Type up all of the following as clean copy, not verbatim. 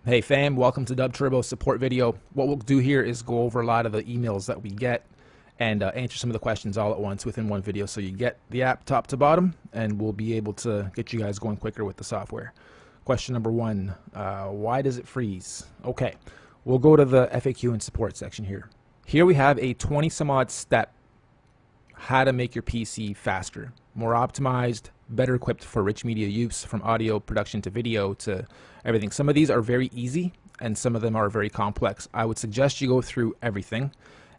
Hey fam, welcome to DubTurbo support video. What we'll do here is go over a lot of the emails that we get and answer some of the questions all at once within one video, so you get the app top to bottom and we'll be able to get you guys going quicker with the software. Question number one, why does it freeze? Okay, we'll go to the FAQ and support section here. Here we have a 20 some odd step how to make your PC faster, more optimized, better equipped for rich media use, from audio production to video to everything. Some of these are very easy and some of them are very complex. I would suggest you go through everything,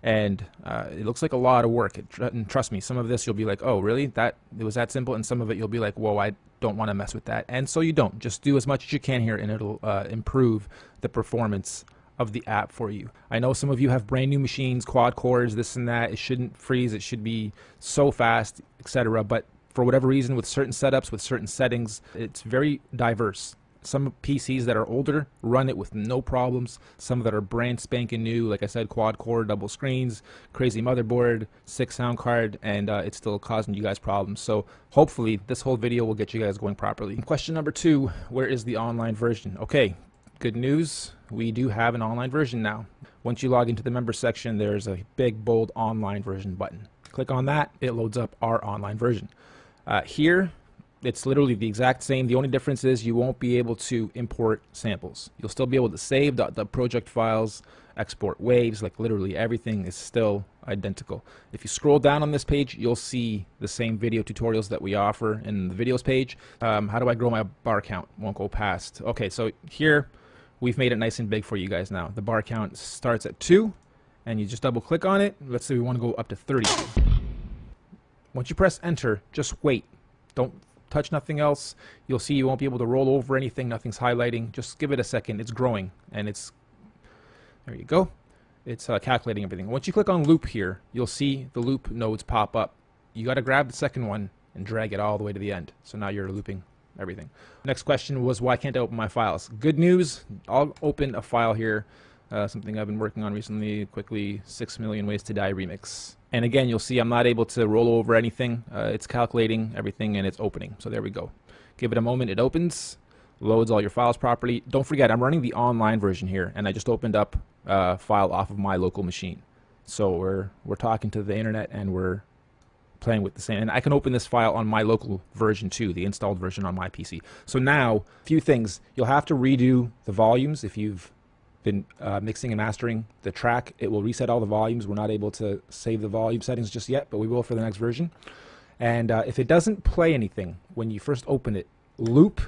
and it looks like a lot of work. And trust me, some of this you'll be like, oh really, it was that simple, and some of it you'll be like, whoa, I don't want to mess with that. And so you don't. Just do as much as you can here and it'll improve the performance of the app for you. I know some of you have brand new machines, quad cores, this and that. It shouldn't freeze, it should be so fast, etc. But for whatever reason, with certain setups, with certain settings, it's very diverse. Some PCs that are older run it with no problems. Some that are brand spanking new, like I said, quad core, double screens, crazy motherboard, 6 sound card, and it's still causing you guys problems. So hopefully this whole video will get you guys going properly. Question number two, where is the online version? Okay, good news, we do have an online version now. Once you log into the member section, there's a big bold online version button. Click on that, it loads up our online version. Here, it's literally the exact same. The only difference is you won't be able to import samples. You'll still be able to save the project files, export waves, like literally everything is still identical. If you scroll down on this page, you'll see the same video tutorials that we offer in the videos page. How do I grow my bar count? Won't go past. Okay, so here we've made it nice and big for you guys now. The bar count starts at 2, and you just double click on it. Let's say we want to go up to 30. Once you press enter, just wait. Don't touch nothing else. You'll see you won't be able to roll over anything. Nothing's highlighting. Just give it a second. It's growing, and it's, there you go. It's calculating everything. Once you click on loop here, you'll see the loop nodes pop up. You got to grab the second one and drag it all the way to the end. So now you're looping everything. Next question was, why can't I open my files? Good news, I'll open a file here. Something I've been working on recently, quickly, 6 Million Ways to Die remix. And again, you'll see I'm not able to roll over anything. It's calculating everything and it's opening. So there we go. Give it a moment, it opens, loads all your files properly. Don't forget, I'm running the online version here, and I just opened up a file off of my local machine. So we're talking to the internet and we're playing with the same. And I can open this file on my local version too, the installed version on my PC. So now, a few things. You'll have to redo the volumes if you've been mixing and mastering the track. It will reset all the volumes. We're not able to save the volume settings just yet, but we will for the next version. And if it doesn't play anything when you first open it, loop.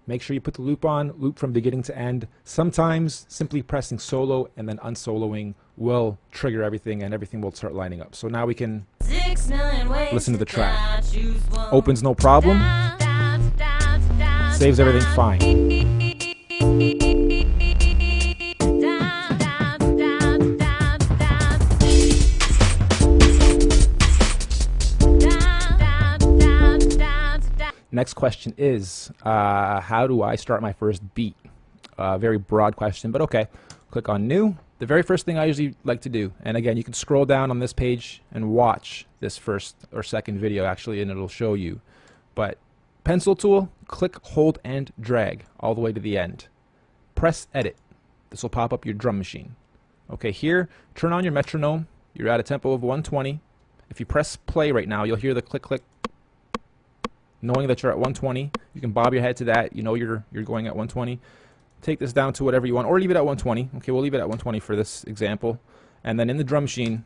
Make sure you put the loop on, loop from beginning to end. Sometimes simply pressing solo and then unsoloing will trigger everything and everything will start lining up. So now we can listen to the track. Opens no problem. Saves everything fine. Next question is, how do I start my first beat? Very broad question, but okay. Click on new. The very first thing I usually like to do, and again, you can scroll down on this page and watch this first or second video actually, and it'll show you. But pencil tool, click, hold, and drag all the way to the end. Press edit. This will pop up your drum machine. Okay, here, turn on your metronome. You're at a tempo of 120. If you press play right now, you'll hear the click, click. Knowing that you're at 120, you can bob your head to that. You know you're going at 120. Take this down to whatever you want, or leave it at 120. Okay, we'll leave it at 120 for this example. And then in the drum machine,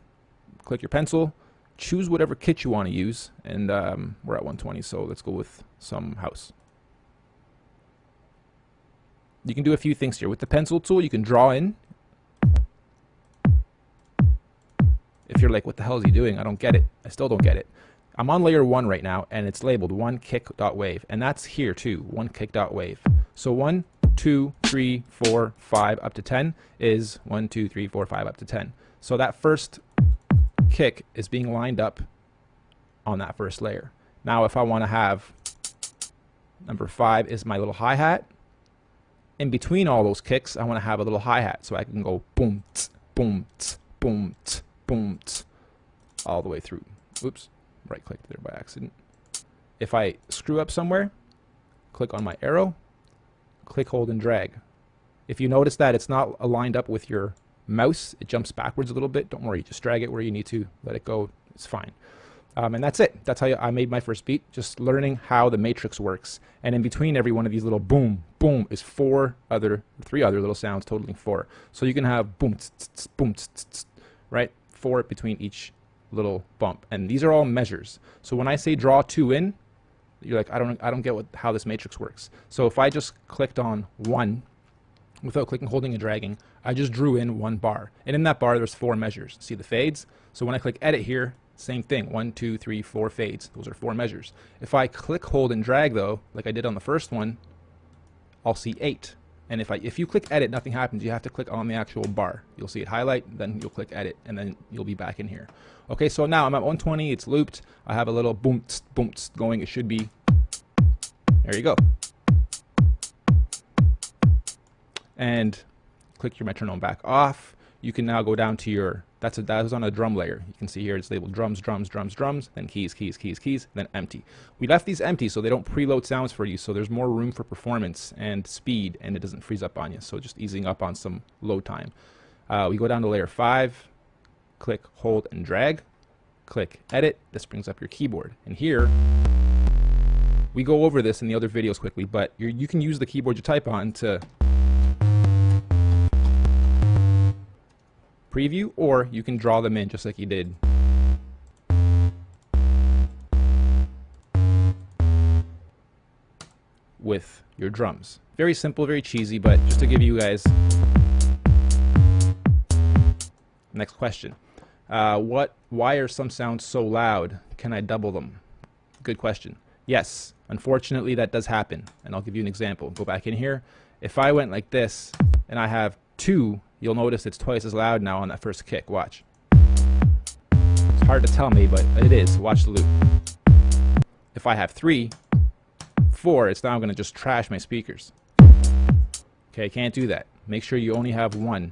click your pencil, choose whatever kit you want to use, and we're at 120, so let's go with some house. You can do a few things here. With the pencil tool, you can draw in. If you're like, what the hell is he doing? I don't get it. I still don't get it. I'm on layer 1 right now, and it's labeled one kick.wave, and that's here too, one kick.wave. So 1, 2, 3, 4, 5 up to 10 is 1, 2, 3, 4, 5 up to 10. So that first kick is being lined up on that first layer. Now if I want to have number 5 is my little hi-hat. In between all those kicks, I want to have a little hi-hat, so I can go boom, tss, boom, tss, boom, tss, boom, tss, all the way through. Oops. Right clicked there by accident. If I screw up somewhere, click on my arrow, click, hold, and drag. If you notice that it's not aligned up with your mouse, it jumps backwards a little bit, don't worry, just drag it where you need to, let it go, it's fine. And that's it. That's how I made my first beat, just learning how the matrix works. And in between every one of these little boom, boom is three other little sounds, totaling 4. So you can have boom, tss, tss, boom, tss, tss, right? 4 between each little bump. And these are all measures. So when I say draw 2 in, you're like, I don't get how this matrix works. So if I just clicked on 1 without clicking, holding, and dragging, I just drew in 1 bar. And in that bar, there's 4 measures. See the fades? So when I click edit here, same thing, 1, 2, 3, 4 fades. Those are 4 measures. If I click, hold, and drag though, like I did on the first one, I'll see 8. And if you click edit, nothing happens. You have to click on the actual bar. You'll see it highlight, then you'll click edit, and then you'll be back in here. Okay, so now I'm at 120, it's looped. I have a little boom, tss, boom, tss going. It should be, there you go. And click your metronome back off. You can now go down to your, that was on a drum layer. You can see here it's labeled drums, drums, drums, drums, then keys, keys, keys, keys, then empty. We left these empty so they don't preload sounds for you, so there's more room for performance and speed, and it doesn't freeze up on you, so just easing up on some load time. We go down to layer 5, click, hold, and drag, click edit. This brings up your keyboard, and here we go over this in the other videos quickly, but you can use the keyboard you type on to preview, or you can draw them in just like you did. With your drums. Very simple, very cheesy, but just to give you guys. Next question. Why are some sounds so loud? Can I double them? Good question. Yes, unfortunately that does happen, and I'll give you an example. Go back in here. If I went like this and I have 2, you'll notice it's twice as loud now on that first kick. Watch. It's hard to tell me, but it is. Watch the loop. If I have 3, 4, it's now going to just trash my speakers. Okay, can't do that. Make sure you only have 1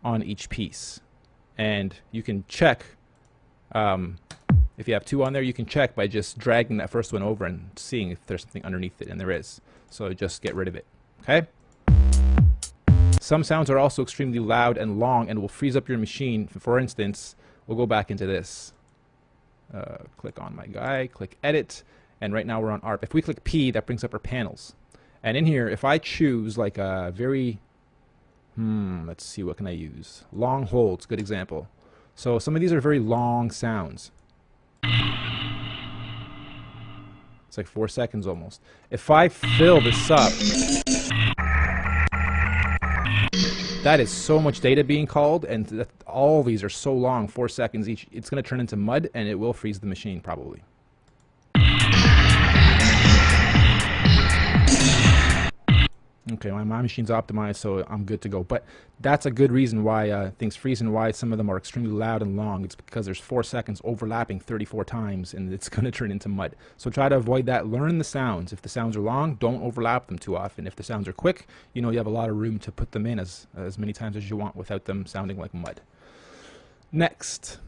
on each piece. And you can check, if you have 2 on there, you can check by just dragging that first one over and seeing if there's something underneath it, and there is. So just get rid of it. Okay? Some sounds are also extremely loud and long and will freeze up your machine. For instance, we'll go back into this. Click on my guy, click edit, and right now we're on ARP. If we click P, that brings up our panels. And in here, if I choose like a very, let's see, what can I use? Long holds, good example. So some of these are very long sounds. It's like 4 seconds almost. If I fill this up, that is so much data being called, and all these are so long, 4 seconds each. It's going to turn into mud, and it will freeze the machine probably. Okay, my machine's optimized, so I'm good to go. But that's a good reason why things freeze and why some of them are extremely loud and long. It's because there's 4 seconds overlapping 34 times, and it's going to turn into mud. So try to avoid that. Learn the sounds. If the sounds are long, don't overlap them too often. If the sounds are quick, you know you have a lot of room to put them in as many times as you want without them sounding like mud. Next,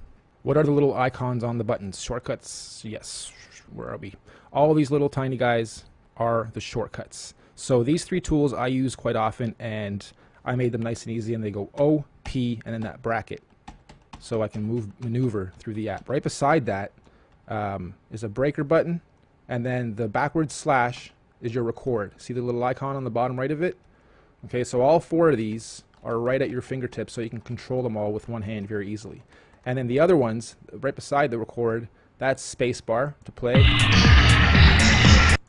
what are the little icons on the buttons? Shortcuts? Yes. Where are we? All these little tiny guys are the shortcuts. So these 3 tools I use quite often, and I made them nice and easy, and they go O, P, and then that bracket. So I can maneuver through the app. Right beside that is a breaker button, and then the backward slash is your record. See the little icon on the bottom right of it? Okay, so all 4 of these are right at your fingertips, so you can control them all with one hand very easily. And then the other ones, right beside the record, that's spacebar to play,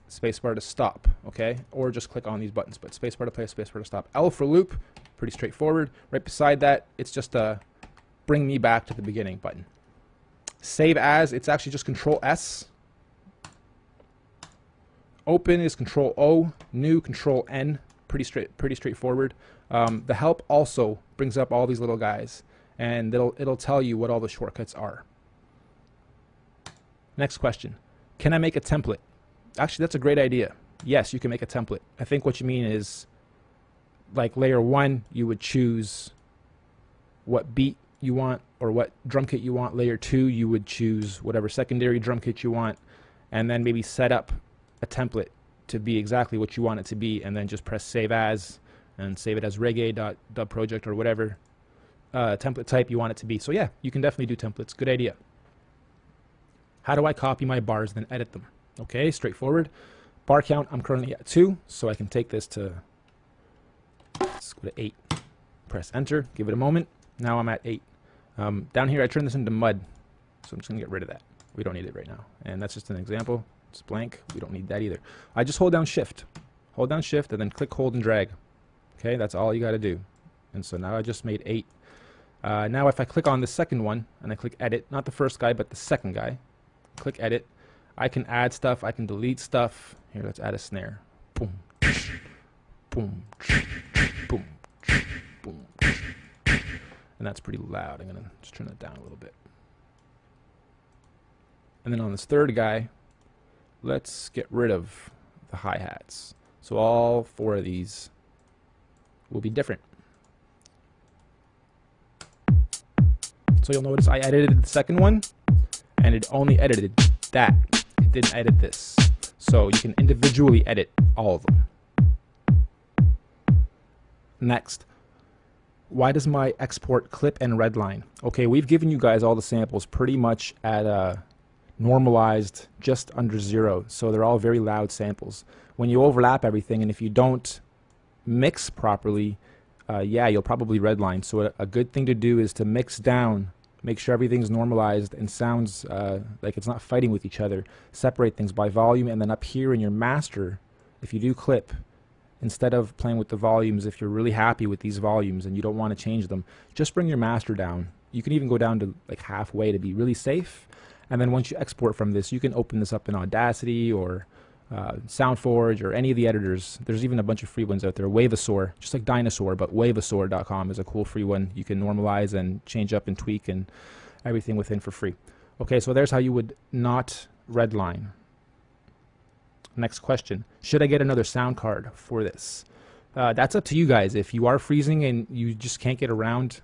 spacebar to stop, okay? Or just click on these buttons, but spacebar to play, spacebar to stop. L for loop, pretty straightforward. Right beside that, it's just a bring me back to the beginning button. Save as, it's actually just Control S. Open is Control O, new Control N, pretty straightforward. The help also brings up all these little guys, and it'll tell you what all the shortcuts are. Next question, can I make a template? Actually, that's a great idea. Yes, you can make a template. I think what you mean is, like layer 1, you would choose what beat you want or what drum kit you want. Layer 2, you would choose whatever secondary drum kit you want, and then maybe set up a template to be exactly what you want it to be, and then just press save as, and save it as reggae.dubproject or whatever template type you want it to be. So yeah, you can definitely do templates. Good idea. How do I copy my bars then edit them? Okay, straightforward. Bar count, I'm currently at 2, so I can take this to, let's go to 8. Press enter, give it a moment. Now I'm at 8. Down here I turn this into mud, so I'm just going to get rid of that. We don't need it right now. And that's just an example. It's blank. We don't need that either. I just hold down shift. Hold down shift and then click, hold, and drag. Okay, that's all you got to do. And so now I just made 8. Now if I click on the second one and I click edit, not the first guy but the second guy, click edit, I can add stuff, I can delete stuff. Here, let's add a snare. Boom, boom, boom, boom. And that's pretty loud. I'm going to just turn that down a little bit. And then on this third guy, let's get rid of the hi-hats. So all 4 of these will be different. So you'll notice I edited the second one, and it only edited that. It didn't edit this. So you can individually edit all of them. Next, why does my export clip and redline? Okay, we've given you guys all the samples pretty much at a normalized just under 0, so they're all very loud samples. When you overlap everything, and if you don't mix properly, yeah, you'll probably redline. So a good thing to do is to mix down, make sure everything's normalized and sounds like it's not fighting with each other. Separate things by volume, and then up here in your master, if you do clip, instead of playing with the volumes, if you're really happy with these volumes and you don't want to change them, just bring your master down. You can even go down to like halfway to be really safe. And then once you export from this, you can open this up in Audacity or SoundForge or any of the editors. There's even a bunch of free ones out there. Wavesaur, just like Dinosaur, but wavesaur.com is a cool free one. You can normalize and change up and tweak and everything within for free. Okay, so there's how you would not redline. Next question. Should I get another sound card for this? That's up to you guys. If you are freezing and you just can't get around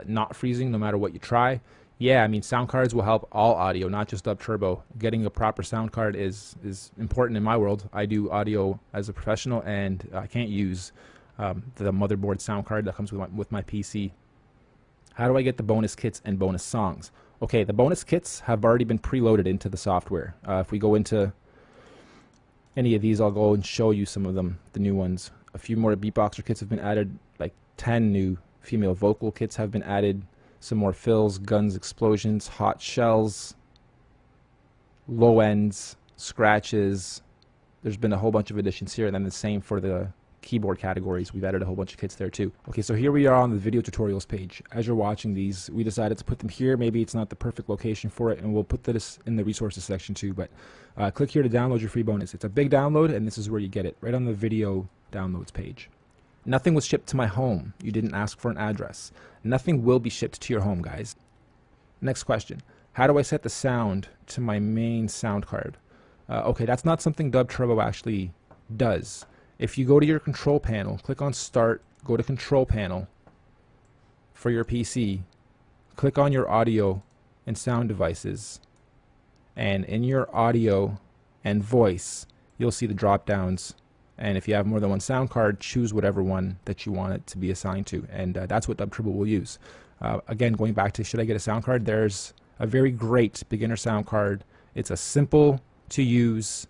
not freezing no matter what you try, yeah, I mean, sound cards will help all audio, not just DubTurbo. Getting a proper sound card is important in my world. I do audio as a professional, and I can't use the motherboard sound card that comes with my PC. How do I get the bonus kits and bonus songs? Okay, the bonus kits have already been preloaded into the software. If we go into any of these, I'll go and show you some of them, the new ones. A few more beatboxer kits have been added, like 10 new female vocal kits have been added. Some more fills, guns, explosions, hot shells, low ends, scratches. There's been a whole bunch of additions here, and then the same for the keyboard categories. We've added a whole bunch of kits there too. Okay, so here we are on the video tutorials page. As you're watching these, we decided to put them here. Maybe it's not the perfect location for it, and we'll put this in the resources section too, but click here to download your free bonus. It's a big download, and this is where you get it, right on the video downloads page. Nothing was shipped to my home. You didn't ask for an address. Nothing will be shipped to your home, guys. Next question. How do I set the sound to my main sound card? Okay, that's not something DubTurbo actually does. If you go to your control panel, click on Start, go to Control Panel for your PC, click on your audio and sound devices, and in your audio and voice, you'll see the drop downs. And if you have more than one sound card, choose whatever one that you want it to be assigned to. And that's what DubTurbo will use. Again, going back to should I get a sound card, there's a very great beginner sound card. It's a simple to use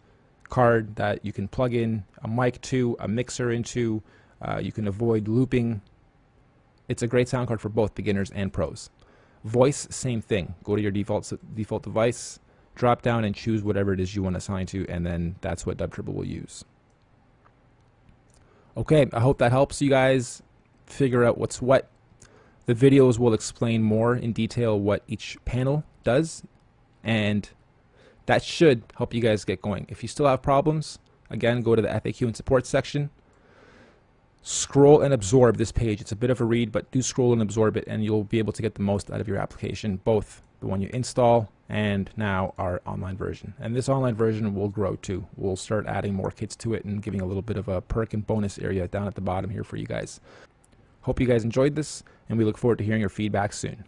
card that you can plug in a mic to, a mixer into. You can avoid looping. It's a great sound card for both beginners and pros. Voice, same thing. Go to your default device, drop down and choose whatever it is you want to assign to, and then that's what DubTurbo will use. Okay, I hope that helps you guys figure out what's what. The videos will explain more in detail what each panel does, and that should help you guys get going. If you still have problems, again, go to the FAQ and support section. Scroll and absorb this page. It's a bit of a read, but do scroll and absorb it, and you'll be able to get the most out of your application, both the one you install and now our online version. And this online version will grow too. We'll start adding more kits to it and giving a little bit of a perk and bonus area down at the bottom here for you guys. Hope you guys enjoyed this, and we look forward to hearing your feedback soon.